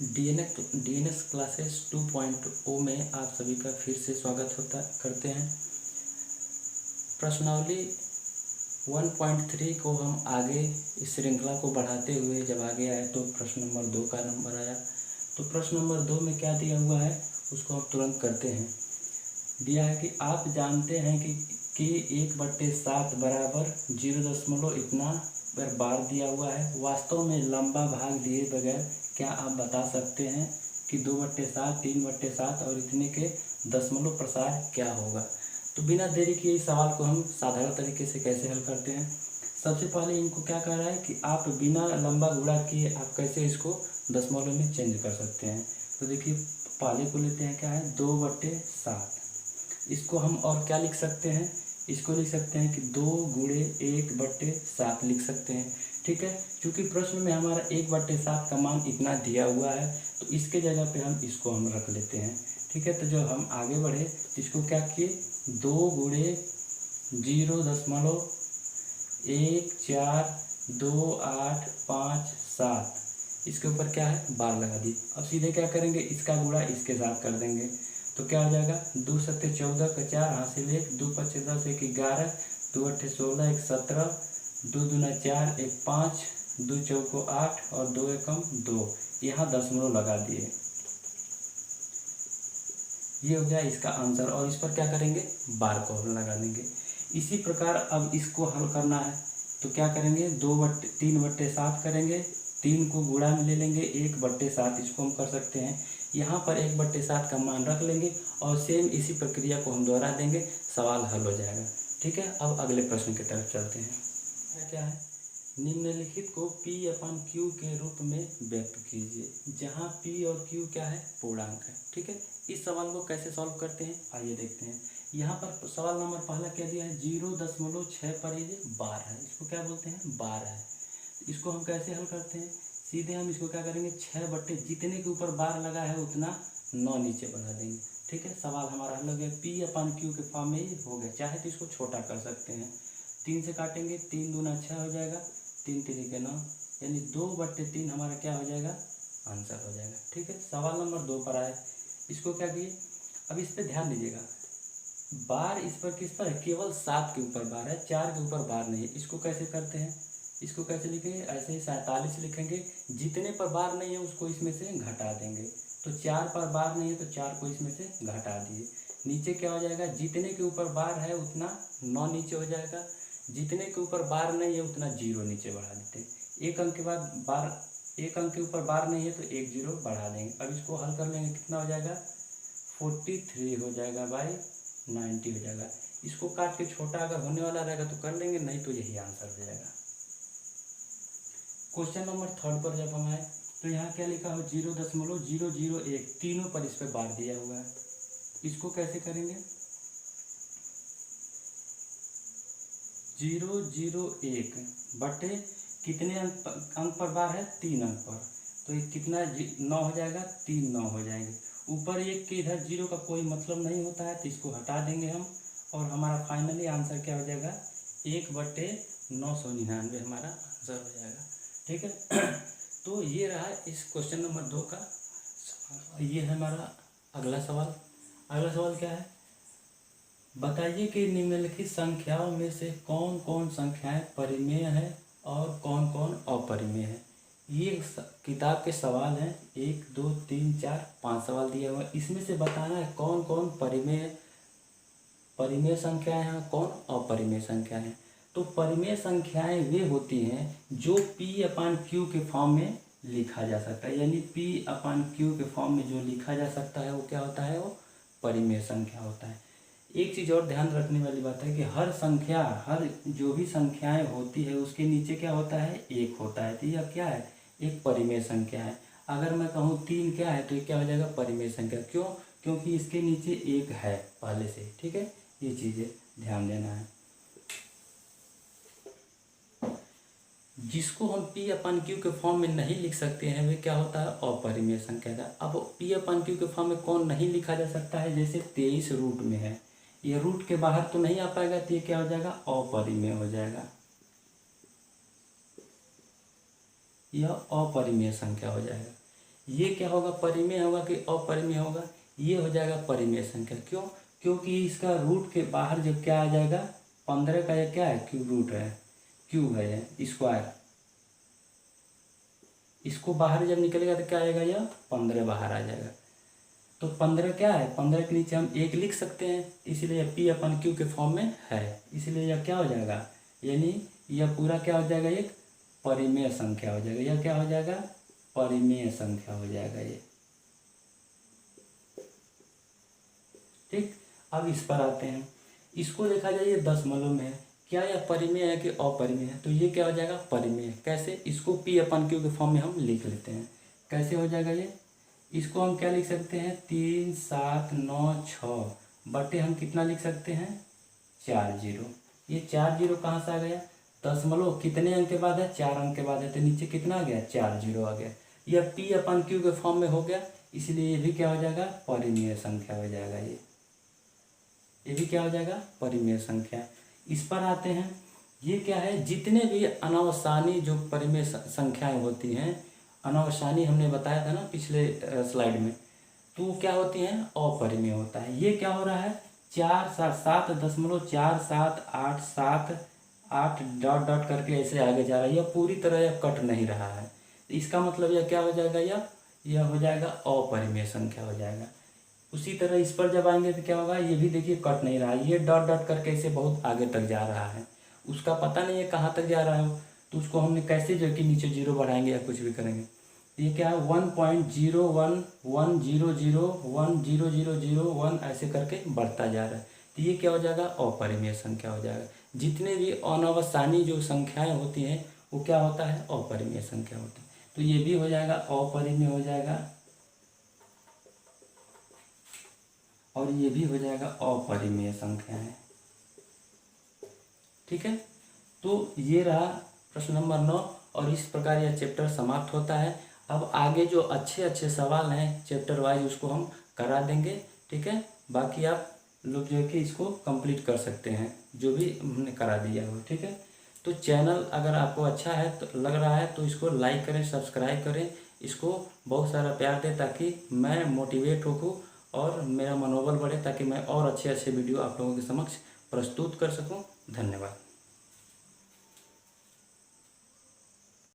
DNS classes 2.0 में आप सभी का फिर से स्वागत करते हैं। प्रश्नावली 1.3 को हम आगे इस श्रृंखला को बढ़ाते हुए जब आगे आए तो प्रश्न नंबर 2 का नंबर आया। तो प्रश्न नंबर 2 में क्या दिया हुआ है उसको हम तुरंत करते हैं। दिया है कि आप जानते हैं कि 1/7 बराबर 0 इतना बार दिया हुआ है। वास्तव में लंबा भाग दिए बगैर क्या आप बता सकते हैं कि 2/7, 3/7 और इतने के दशमलव प्रसार क्या होगा। तो बिना देरी किए इस सवाल को हम साधारण तरीके से कैसे हल करते हैं। सबसे पहले इनको क्या कह रहा है कि आप बिना लंबा गुणा किए आप कैसे इसको दशमलव में चेंज कर सकते हैं। तो देखिए पहले को लेते हैं, क्या है 2/7। इसको हम और क्या लिख सकते हैं, इसको लिख सकते हैं कि 2 गुणे 1/7 लिख सकते हैं। ठीक है, क्योंकि प्रश्न में हमारा 1/7 का मान इतना दिया हुआ है तो इसके जगह पे हम इसको रख लेते हैं। ठीक है, तो जो हम आगे बढ़े इसको क्या किए 2 गुणे 0.142857 इसके ऊपर क्या है बार लगा दी। अब सीधे क्या करेंगे, इसका गुणा इसके साथ कर देंगे तो क्या हो जाएगा 2 7 14 का 4 हासिल 1, 2 5 10 1 11, 2 8 16 1 17, 2 दूना 4 1 5, 2 चौको 8 और 2 एकम 2। यहाँ दशमलव लगा दिए। ये हो गया इसका आंसर और इस पर क्या करेंगे बार को लगा देंगे। इसी प्रकार अब इसको हल करना है तो क्या करेंगे 3/7 करेंगे, 3 को गुणा में ले लेंगे 1/7 इसको हम कर सकते हैं। यहाँ पर 1/7 का मान रख लेंगे और सेम इसी प्रक्रिया को हम दोहरा देंगे, सवाल हल हो जाएगा। ठीक है, अब अगले प्रश्न की तरफ चलते हैं। क्या है, निम्नलिखित को P/Q के रूप में व्यक्त कीजिए जहाँ P और Q क्या है पूर्णांक है। ठीक है, इस सवाल को कैसे सॉल्व करते हैं आइए देखते हैं। यहाँ पर सवाल नंबर पहला क्या दिया है 0.6 पर ये बार है, इसको क्या बोलते हैं बार है। इसको हम कैसे हल करते हैं, सीधे हम इसको क्या करेंगे 6 जितने के ऊपर बार लगा है उतना 9 नीचे बढ़ा देंगे। ठीक है, सवाल हमारा हल हो गया। P/Q के फॉर्म में ही हो गया। चाहे तो इसको छोटा कर सकते हैं, 3 से काटेंगे 3 दूना 6 हो जाएगा, 3 3 के 9 यानी 2/3 हमारा क्या हो जाएगा आंसर हो जाएगा। ठीक है, सवाल नंबर 2 पर आए, इसको क्या किए अब इस पर ध्यान दीजिएगा। बार इस पर किस पर है, केवल 7 के ऊपर बार है, 4 के ऊपर बार नहीं है। इसको कैसे करते हैं, इसको कैसे लिखेंगे ऐसे ही 47 लिखेंगे। जितने पर बार नहीं है उसको इसमें से घटा देंगे। तो 4 पर बार नहीं है तो 4 को इसमें से घटा दिए। नीचे क्या हो जाएगा, जितने के ऊपर बार है उतना 9 नीचे हो जाएगा, जितने के ऊपर बार नहीं है उतना 0 नीचे बढ़ा देते हैं। एक अंक के बाद बार, एक अंक के ऊपर बार नहीं है तो 1 0 बढ़ा देंगे। अब इसको हल कर लेंगे, कितना हो जाएगा 43 हो जाएगा बाई 90 हो जाएगा। इसको काट के छोटा अगर होने वाला रहेगा तो कर लेंगे, नहीं तो यही आंसर हो जाएगा। क्वेश्चन नंबर 3 पर जब हम आए तो यहाँ क्या लिखा हो 0.001 तीनों पर इस पर बार दिया हुआ है। इसको कैसे करेंगे 0.01 बटे कितने अंक पर बार है 3 अंक पर, तो ये कितना 9 हो जाएगा, 3 9 हो जाएंगे। ऊपर 1 के इधर 0 का कोई मतलब नहीं होता है तो इसको हटा देंगे हम और हमारा फाइनली आंसर क्या हो जाएगा 1/999 हमारा आंसर हो जाएगा। ठीक है, तो ये रहा इस क्वेश्चन नंबर 2 का सवाल। ये है हमारा अगला सवाल। अगला सवाल क्या है, बताइए कि निम्नलिखित संख्याओं में से कौन कौन संख्याएं परिमेय है और कौन कौन अपरिमेय है। ये किताब के सवाल हैं, 1 2 3 4 5 सवाल दिया हुआ है। इसमें से बताना है कौन कौन परिमेय संख्याएं हैं, कौन अपरिमेय संख्याएं हैं। तो परिमेय संख्याएं वे होती हैं जो P/Q के फॉर्म में लिखा जा सकता है, यानी P/Q के फॉर्म में जो लिखा जा सकता है वो क्या होता है, वो परिमेय संख्या होता है। एक चीज़ और ध्यान रखने वाली बात है कि हर संख्या, हर जो भी संख्याएं होती है उसके नीचे क्या होता है 1 होता है, तो यह क्या है एक परिमेय संख्या है। अगर मैं कहूँ 3 क्या है तो ये क्या हो जाएगा परिमेय संख्या, क्यों, क्योंकि इसके नीचे 1 है पहले से। ठीक है, ये चीज़ें ध्यान देना है। जिसको हम P/Q के फॉर्म में नहीं लिख सकते हैं वे क्या होता है अपरिमेय संख्या का। अब P/Q के फॉर्म में कौन नहीं लिखा जा सकता है, जैसे 23 रूट में है, ये रूट के बाहर तो नहीं आ पाएगा तो ये क्या हो जाएगा अपरिमेय हो जाएगा, यह अपरिमेय संख्या हो जाएगा। ये क्या होगा, परिमेय होगा कि अपरिमेय होगा, ये हो जाएगा परिमेय संख्या। क्यों? क्योंकि इसका रूट के बाहर जब क्या आ जाएगा, 15 का ये क्या है, क्यूब रूट है, क्यूब है ये स्क्वायर, इसको बाहर जब निकलेगा तो क्या आएगा, यह 15 बाहर आ जाएगा। तो 15 क्या है, 15 के नीचे हम 1 लिख सकते हैं, इसीलिए P/Q के फॉर्म में है, इसलिए यह क्या हो जाएगा, यानी यह पूरा क्या हो जाएगा, एक परिमेय संख्या हो जाएगा। यह क्या हो जाएगा, परिमेय संख्या हो जाएगा ये। ठीक, अब इस पर आते हैं। इसको देखा जाए ये दशमलव में है, क्या यह परिमेय है कि अपरिमेय है, तो ये क्या हो जाएगा, परिमेय। कैसे, इसको P/Q के फॉर्म में हम लिख लेते हैं। कैसे हो जाएगा ये, इसको हम क्या लिख सकते हैं, 3 7 9 6 बटे हम कितना लिख सकते हैं, 4 जीरो। ये 4 जीरो कहाँ से आ गया, दशमलव कितने अंक के बाद है, 4 अंक के बाद है, तो नीचे कितना आ गया, 4 जीरो आ गया। यह P/Q के फॉर्म में हो गया, इसलिए ये भी क्या हो जाएगा, परिमेय संख्या हो जाएगा। ये भी क्या हो जाएगा, परिमेय संख्या। इस पर आते हैं, ये क्या है, जितने भी अनावसानी जो परिमेय संख्याएं होती हैं, अनावसानी हमने बताया था ना पिछले स्लाइड में, तो वो क्या होती हैं, अपरिमेय होता है। ये क्या हो रहा है, 4 7 7.8 डॉट डॉट करके ऐसे आगे जा रहा है, यह पूरी तरह यह कट नहीं रहा है, इसका मतलब यह क्या हो जाएगा, यह हो जाएगा अपरिमेय संख्या हो जाएगा। उसी तरह इस पर जब आएंगे तो क्या होगा, ये भी देखिए कट नहीं रहा है, ये डॉट डॉट करके इसे बहुत आगे तक जा रहा है, उसका पता नहीं है कहाँ तक जा रहा है, तो उसको हमने कैसे जो कि नीचे जीरो बढ़ाएंगे या कुछ भी करेंगे। ये क्या है, 1.0110010001 ऐसे करके बढ़ता जा रहा है, तो ये क्या हो जाएगा, अपरिमेय संख्या हो जाएगा। जितने भी अनावसानी जो संख्याएं होती हैं वो क्या होता है, अपरिमेय संख्या होती है। तो ये भी हो जाएगा, अपरिमेय हो जाएगा, और ये भी हो जाएगा अपरिमेय संख्या है। ठीक है, तो ये रहा प्रश्न नंबर 9, और इस प्रकार यह चैप्टर समाप्त होता है। अब आगे जो अच्छे अच्छे सवाल हैं चैप्टर वाइज उसको हम करा देंगे। ठीक है, बाकी आप लोग जो है कि इसको कंप्लीट कर सकते हैं, जो भी हमने करा दिया हो। ठीक है, तो चैनल अगर आपको अच्छा है तो लग रहा है तो इसको लाइक करें, सब्सक्राइब करें, इसको बहुत सारा प्यार दें, ताकि मैं मोटिवेट होकर और मेरा मनोबल बढ़े, ताकि मैं और अच्छे अच्छे वीडियो आप लोगों के समक्ष प्रस्तुत कर सकूं। धन्यवाद।